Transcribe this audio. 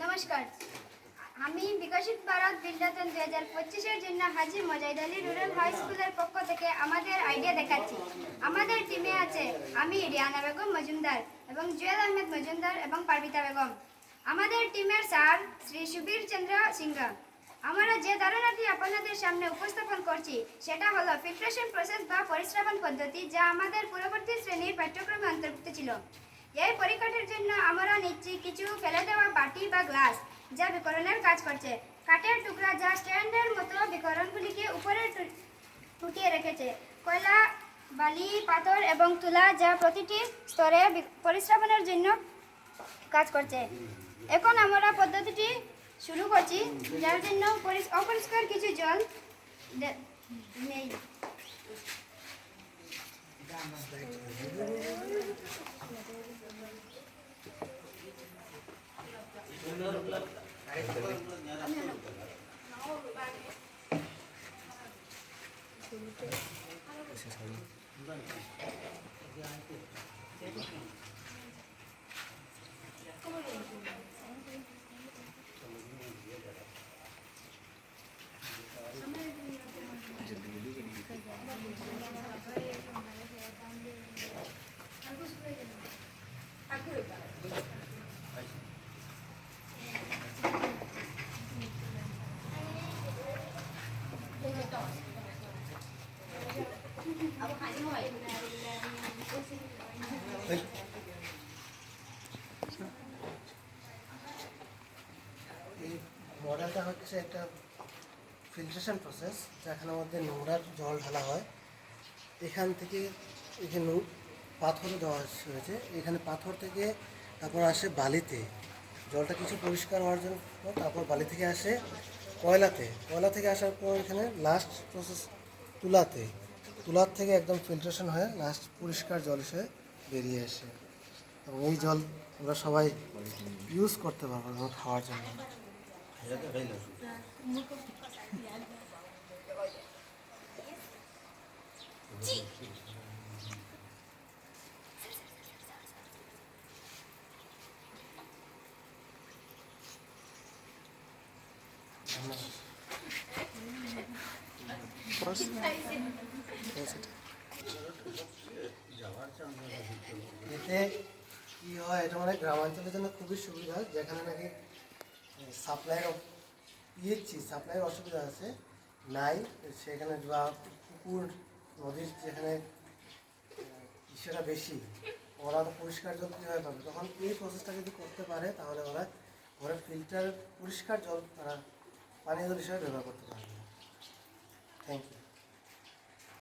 নমস্কার, আমি বিকশিত ভারত বিল্ডাথন 2025-এর জন্য হাজী মজাহিদ আলী রুরাল হাই স্কুলের পক্ষ থেকে আমাদের আইডিয়া দেখাচ্ছি। আমাদের টিমে আছে আমি রিয়ানা বেগম মজুমদার এবং জুয়েল আহমেদ মজুমদার এবং পারবিতা বেগম। আমাদের টিমের স্যার শ্রী সুবীর চন্দ্র সিংহা। আমরা যে ধারণাটি আপনাদের সামনে উপস্থাপন করছি সেটা হলো ফিল্ট্রেশন প্রসেস বা পরিস্রাবণ পদ্ধতি, যা আমাদের পূর্ববর্তী শ্রেণীর পাঠ্যক্রমে অন্তর্ভুক্ত ছিল। এই পরীক্ষাটির জন্য আমরা নিচ্ছি কিছু ফেলে দেওয়া বাটি বা গ্লাস যা বিকরণের কাজ করছে, কাঠের টুকরা যা স্ট্যান্ডের মতো বিকরণগুলিকে উপরে উঠিয়ে রেখেছে, কয়লা, বালি, পাথর এবং তুলা যা প্রতিটি স্তরে পরিস্রাবনের জন্য কাজ করছে। এখন আমরা পদ্ধতিটি শুরু করছি, যার জন্য অপরিষ্কার কিছু জল নেই। এই মডেলটা হচ্ছে একটা ফিল্ট্রেশন প্রসেস, যেখানের মধ্যে নোংরার জল ঢালা হয়। এখান থেকে এখানে পাথর দেওয়া হয়েছে, এখানে পাথর থেকে তারপর আসে বালিতে, জলটা কিছু পরিষ্কার হওয়ার জন্য তারপর বালি থেকে আসে কয়লাতে, কয়লা থেকে আসার পর এখানে লাস্ট প্রসেস তুলার থেকে একদম ফিল্ট্রেশন হয়ে লাস্ট পরিষ্কার জল হিসেবে বেরিয়ে আসে। এবং এই জল আমরা সবাই ইউজ করতে পারবো এবং খাওয়ার জন্য। এতে কি হয়, এটা মানে গ্রামাঞ্চলের জন্য খুবই সুবিধা, যেখানে নাকি সাপ্লাইয়ের অসুবিধা আছে নাই, সেখানে বা পুকুর নদীর যেখানে ইসেটা বেশি, ওরা তো পরিষ্কার জল কীভাবে পাবে, তখন এই প্রসেসটা যদি করতে পারে তাহলে ওরা ঘরের ফিল্টার পরিষ্কার জল তারা পানীয় জল হিসাবে ব্যবহার করতে পারবে। Thank you.